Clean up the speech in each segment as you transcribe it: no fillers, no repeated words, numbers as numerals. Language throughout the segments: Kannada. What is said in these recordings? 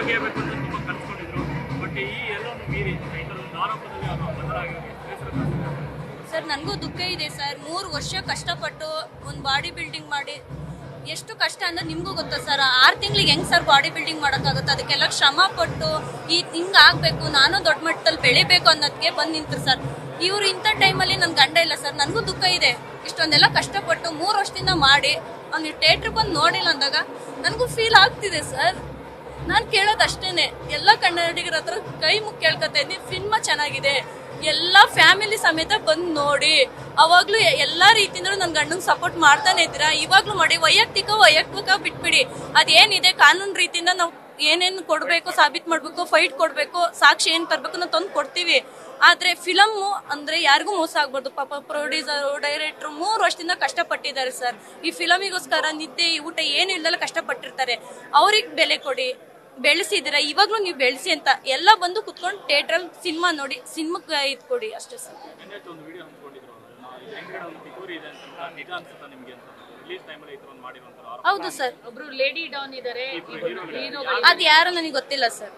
ಭಾಗಿಯಾಗಬೇಕು ಅಂತ ತುಂಬ ಕನ್ಸ್ಕೊಂಡಿದ್ರು. ಬಟ್ ಈ ಎಲ್ಲವನ್ನು ಮೀರಿ ಈ ಥರ ಒಂದು ಆರೋಪದಲ್ಲಿ ಅವರು ಬದಲಾಗಿ ಸರ್ ನನಗೂ ದುಃಖ ಇದೆ ಸರ್. 3 ವರ್ಷ ಕಷ್ಟಪಟ್ಟು ಒಂದು ಬಾಡಿ ಬಿಲ್ಡಿಂಗ್ ಮಾಡಿ, ಎಷ್ಟು ಕಷ್ಟ ಅಂದ್ರೆ ನಿಮಗೂ ಗೊತ್ತಾ ಸರ್. 6 ತಿಂಗಳಿಗೆ ಹೆಂಗ್ ಸರ್ ಬಾಡಿ ಬಿಲ್ಡಿಂಗ್ ಮಾಡೋಕ್ಕಾಗುತ್ತೆ? ಅದಕ್ಕೆಲ್ಲ ಶ್ರಮ ಪಟ್ಟು ಹಿಂಗೆ ಆಗಬೇಕು, ನಾನು ದೊಡ್ಡ ಮಟ್ಟದಲ್ಲಿ ಬೆಳಿಬೇಕು ಅನ್ನೋದಕ್ಕೆ ಬಂದು ನಿಂತರು ಸರ್. ಇವರು ಇಂಥ ಟೈಮಲ್ಲಿ ನನ್ನ ಗಂಡ ಇಲ್ಲ ಸರ್. ನನಗೂ ದುಃಖ ಇದೆ. ಇಷ್ಟೊಂದೆಲ್ಲ ಕಷ್ಟಪಟ್ಟು 3 ವರ್ಷದಿಂದ ಮಾಡಿ ಅವ್ನು ಥಿಯೇಟ್ರ್ ಬಂದು ನೋಡಿಲ್ಲ ಅಂದಾಗ ನನಗೂ ಫೀಲ್ ಆಗ್ತಿದೆ ಸರ್. ನಾನು ಕೇಳೋದು ಅಷ್ಟೇನೆ, ಎಲ್ಲ ಕನ್ನಡಿಗರ ಹತ್ರ ಕೈ ಮುಗಿ ಕೇಳ್ಕೊತಾ ಇದ್ದೀನಿ, ಸಿನಿಮಾ ಚೆನ್ನಾಗಿದೆ, ಎಲ್ಲ ಫ್ಯಾಮಿಲಿ ಸಮೇತ ಬಂದು ನೋಡಿ. ಅವಾಗ್ಲೂ ಎಲ್ಲಾ ರೀತಿಯಿಂದಲೂ ನನ್ನ ಗಂಡಂಗೆ ಸಪೋರ್ಟ್ ಮಾಡ್ತಾನೆ ಇದ್ದೀರಾ. ಇವಾಗ್ಲೂ ಮಾಡಿ, ವೈಯಕ್ತಿಕ ಬಿಟ್ಬಿಡಿ. ಅದೇನಿದೆ ಕಾನೂನು ರೀತಿಯಿಂದ ನಾವು ಏನೇನು ಕೊಡ್ಬೇಕು, ಸಾಬೀತ್ ಮಾಡ್ಬೇಕು, ಫೈಟ್ ಕೊಡ್ಬೇಕು, ಸಾಕ್ಷಿ ಏನ್ ತರ್ಬೇಕು ನಾವು ತಂದು ಕೊಡ್ತೀವಿ. ಆದ್ರೆ ಫಿಲಮ್ ಅಂದ್ರೆ ಯಾರಿಗೂ ಮೋಸ ಆಗ್ಬಾರ್ದು. ಪಾಪ ಪ್ರೊಡ್ಯೂಸರ್, ಡೈರೆಕ್ಟರ್ 3 ವರ್ಷದಿಂದ ಕಷ್ಟಪಟ್ಟಿದ್ದಾರೆ ಸರ್. ಈ ಫಿಲಮಿಗೋಸ್ಕರ ನಿದ್ದೆ ಊಟ ಏನು ಇಲ್ದಲ್ಲ ಕಷ್ಟಪಟ್ಟಿರ್ತಾರೆ. ಅವ್ರಿಗೆ ಬೆಲೆ ಕೊಡಿ. ಬೆಳೆಸಿದಿರ, ಇವಾಗ್ಲೂ ನೀವು ಬೆಳೆಸಿ ಅಂತ ಎಲ್ಲ ಬಂದು ಕುತ್ಕೊಂಡು ಥಿಯೇಟ್ರಲ್ಲಿ ಸಿನಿಮಾ ನೋಡಿ, ಸಿನಿಮಾಕ್ಕೆ ಇದು ಕೊಡಿ ಅಷ್ಟೇ ಸರ್. ಹೌದು ಸರ್, ಒಬ್ರು ಲೇಡಿ ಡಾನ್ ಇದಾರೆ, ಅದು ಯಾರು ನನಗೆ ಗೊತ್ತಿಲ್ಲ ಸರ್.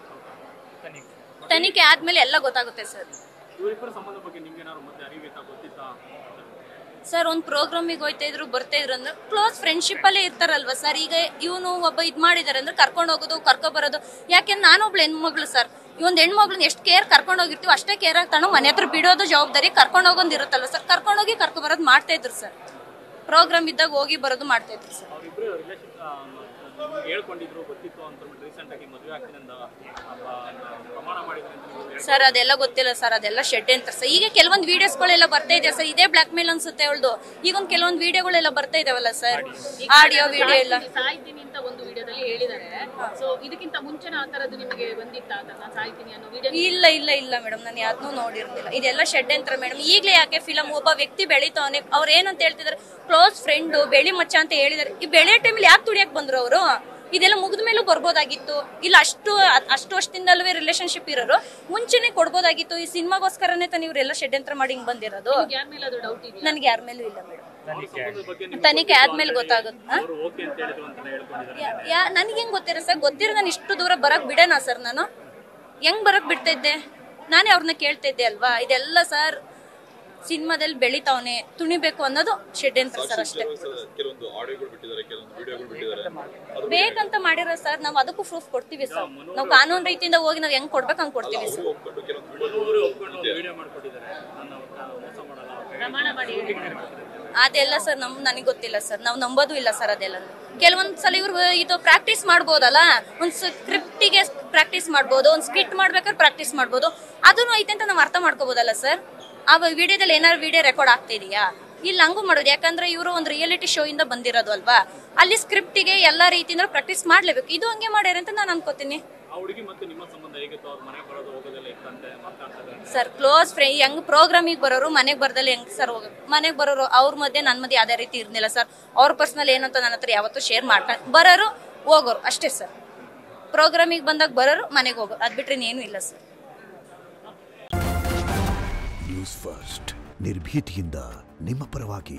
ತನಿಖೆ ಆದ್ಮೇಲೆ ಎಲ್ಲ ಗೊತ್ತಾಗುತ್ತೆ ಸರ್. ಸರ್ ಒಂದು ಪ್ರೋಗ್ರಾಮಿಗೆ ಹೋಯ್ತಾ ಇದ್ರು, ಬರ್ತಾ ಇದ್ರು ಅಂದ್ರೆ ಕ್ಲೋಸ್ ಫ್ರೆಂಡ್ಶಿಪ್ ಅಲ್ಲೇ ಇರ್ತಾರಲ್ವಾ ಸರ್. ಈಗ ಇವನು ಒಬ್ಬ ಇದ್ ಮಾಡಿದಾರೆ ಅಂದ್ರೆ ಕರ್ಕೊಂಡು ಹೋಗೋದು, ಕರ್ಕೊ ಬರೋದು. ಯಾಕೆಂದ್ರೆ ನಾನೊಬ್ಳು ಹೆಣ್ಮಗಳು ಸರ್. ಈ ಒಂದು ಹೆಣ್ಮಗ್ಳನ್ನ ಎಷ್ಟು ಕೇರ್ ಕರ್ಕೊಂಡು ಹೋಗಿರ್ತೀವಿ ಅಷ್ಟೇ ಕೇರ್ ಆಗ್ತಾನೋ ಮನೆ ಹತ್ರ ಬಿಡೋದು ಜವಾಬ್ದಾರಿ ಕರ್ಕೊಂಡು ಹೋಗೋದು ಇರುತ್ತಲ್ವ ಸರ್. ಕರ್ಕೊಂಡೋಗಿ ಕರ್ಕೊ ಬರೋದು ಮಾಡ್ತಾ ಇದ್ರು ಸರ್. ಪ್ರೋಗ್ರಾಮ್ ಇದ್ದಾಗ ಹೋಗಿ ಬರೋದು ಮಾಡ್ತಾ ಇದ್ರು ಸರ್. ಸರ್ ಅದೆಲ್ಲ ಗೊತ್ತಿಲ್ಲ ಸರ್, ಅದೆಲ್ಲ ಶೆಡ್ ಅಂತ ಸರ್. ಈಗ ಕೆಲವೊಂದು ವಿಡಿಯೋಸ್ಗಳೆಲ್ಲ ಬರ್ತಾ ಇದೆ ಸರ್. ಇದೇ ಬ್ಲಾಕ್ ಮೇಲ್ ಅನ್ಸುತ್ತೆ ಅವಳ್ದು. ಈಗ ಒಂದು ಕೆಲವೊಂದು ವಿಡಿಯೋಗಳೆಲ್ಲ ಬರ್ತಾ ಇದಾವಲ್ಲ ಸರ್, ಆಡಿಯೋ ವಿಡಿಯೋ ಎಲ್ಲ. ಸಾಯ್ತೀನಿ ಅಂತ ಒಂದು ವಿಡಿಯೋದಲ್ಲಿ ಹೇಳಿದ್ದಾರೆ. ಸೊ ಇದಕ್ಕಿಂತ ಮುಂಚೆನ ಆ ತರದ್ದು ನಿಮಗೆ ಬಂದಿತ್ತಾ ಅಂತ, ನಾನು ಸಾಯ್ತೀನಿ ಅನ್ನೋ ವಿಡಿಯೋ? ಇಲ್ಲ ಮೇಡಮ್, ನಾನು ಯಾವ್ದನ್ನೂ ನೋಡಿರ್ಲಿಲ್ಲ. ಇದೆಲ್ಲ ಶೆಡ್ ಅಂತ ಮೇಡಮ್. ಈಗಲೇ ಯಾಕೆ ಫಿಲಮ್ ಒಬ್ಬ ವ್ಯಕ್ತಿ ಬೆಳಿತಾವನೆ, ಅವ್ರು ಏನಂತ ಹೇಳ್ತಿದಾರೆ, ಕ್ಲೋಸ್ ಫ್ರೆಂಡ್, ಬೆಳಿ ಮಚ್ಚ ಅಂತ ಹೇಳಿದಾರೆ. ಈ ಬೆಳೆ ಟೈಮಲ್ಲಿ ಯಾಕೆ ತುಡಿಯಕ್ ಬಂದ್ರು ಅವರು? ಇದೆಲ್ಲ ಮುಗಿದ ಮೇಲೂ ಬರ್ಬೋದಾಗಿತ್ತು. ಇಲ್ಲ ಅಷ್ಟು ವರ್ಷದಿಂದಲ್ವೇ ರಿಲೇಶನ್ಶಿಪ್ ಇರೋರು, ಮುಂಚೆನೆ ಕೊಡ್ಬೋದಾಗಿತ್ತು. ಈ ಸಿನಿಮಾಗೋಸ್ಕರನೇ ತಾನು ಇವರೆಲ್ಲ ಷಡ್ಯಂತ್ರ ಮಾಡಿ ಹಿಂಗ್ ಬಂದಿರೋದು. ನನ್ಗೆ ಯಾರ ಮೇಲೂ ಇಲ್ಲ ಮೇಡಮ್. ತನಿಖೆ ಆದ್ಮೇಲೆ ಗೊತ್ತಾಗುತ್ತೆ. ನನ್ಗೆ ಹೆಂಗ್ ಗೊತ್ತಿರ ಸರ್? ಗೊತ್ತಿರೋ ನಾನು ಇಷ್ಟು ದೂರ ಬರಕ್ ಬಿಡೋಣ ಸರ್? ನಾನು ಹೆಂಗ್ ಬರಕ್ ಬಿಡ್ತಾ ಇದ್ದೆ? ನಾನೇ ಅವ್ರನ್ನ ಕೇಳ್ತಾ ಇದ್ದೆ ಅಲ್ವಾ. ಇದೆಲ್ಲ ಸರ್ ಸಿನಿಮಾದಲ್ಲಿ ಬೆಳಿತಾವನೆ, ತುಣಿಬೇಕು ಅನ್ನೋದು ಷಡ್ಯಂತ್ರ ಸರ್ ಅಷ್ಟೇ. ಬೇಕಂತ ಮಾಡಿರೋ ಸರ್. ನಾವು ಅದಕ್ಕೂ ಪ್ರೂಫ್ ಕೊಡ್ತೀವಿ ಸರ್. ನಾವು ಕಾನೂನು ರೀತಿಯಿಂದ ಹೋಗಿ ನಾವು ಹೆಂಗ್ ಕೊಡ್ಬೇಕು ಹಂಗ್ ಕೊಡ್ತೀವಿ ಸರ್. ಅದೆಲ್ಲ ಸರ್ ನನಗೆ ಗೊತ್ತಿಲ್ಲ ಸರ್. ನಾವು ನಂಬೋದು ಇಲ್ಲ ಸರ್ ಅದೆಲ್ಲ. ಕೆಲವೊಂದ್ ಸಲ ಇವ್ರು ಇದು ಪ್ರಾಕ್ಟೀಸ್ ಮಾಡ್ಬೋದಲ್ಲ, ಒಂದ್ ಸ್ಕ್ರಿಪ್ಟಿಗೆ ಪ್ರಾಕ್ಟೀಸ್ ಮಾಡ್ಬೋದು, ಒಂದ್ ಸ್ಕ್ರಿಪ್ಟ್ ಮಾಡ್ಬೇಕಾದ್ರೆ ಪ್ರಾಕ್ಟೀಸ್ ಮಾಡ್ಬೋದು. ಅದನ್ನು ಐತೆ ಅಂತ ನಾವು ಅರ್ಥ ಮಾಡ್ಕೋಬೋದಲ್ಲ ಸರ್. ಆ ವಿಡಿಯೋದಲ್ಲಿ ಏನಾದ್ರು ವಿಡಿಯೋ ರೆಕಾರ್ಡ್ ಆಗ್ತಾ ಇದೆಯಾ? ಇಲ್ಲ ಹಂಗೂ ಮಾಡೋದು. ಯಾಕಂದ್ರೆ ಇವರು ಒಂದು ರಿಯಾಲಿಟಿ ಶೋ ಇಂದ ಬಂದಿರೋದು ಅಲ್ವಾ. ಅಲ್ಲಿ ಸ್ಕ್ರಿಪ್ಟಿಗೆ ಎಲ್ಲಾ ರೀತಿಯಿಂದ ಪ್ರಾಕ್ಟೀಸ್ ಮಾಡ್ಲೇಬೇಕು. ಇದು ಹಂಗೆ ಮಾಡ್ಯಾರ ಅಂತ ನಾನು ಅನ್ಕೋತೀನಿ ಸರ್. ಕ್ಲೋಸ್ ಫ್ರೆಂಡ್ ಹೆಂಗ್ ಪ್ರೋಗ್ರಾಮಿಗೆ ಬರೋರು ಮನೆಗೆ ಬರ್ದಲ್ಲಿ ಹೆಂಗ್ ಸರ್ ಹೋಗೋದು? ಮನೆಗೆ ಬರೋರು ಅವ್ರ ಮಧ್ಯೆ ನನ್ನ ಮಧ್ಯೆ ಯಾವ್ದೇ ರೀತಿ ಇರ್ಲಿಲ್ಲ ಸರ್. ಅವ್ರ ಪರ್ಸನಲ್ ಏನಂತ ನನ್ನ ಹತ್ರ ಯಾವತ್ತೂ ಶೇರ್ ಮಾಡ್ಕೊಂಡು ಬರೋರು ಹೋಗೋರು ಅಷ್ಟೇ ಸರ್. ಪ್ರೋಗ್ರಾಮಿಗೆ ಬಂದಾಗ ಬರೋರು ಮನೆಗೆ ಹೋಗೋರು, ಅದ್ ಬಿಟ್ರೆ ಏನು ಇಲ್ಲ ಸರ್. ನ್ಯೂಸ್ ಫಸ್ಟ್, ನಿರ್ಭೀತಿಯಿಂದ ನಿಮ್ಮ ಪರವಾಗಿ.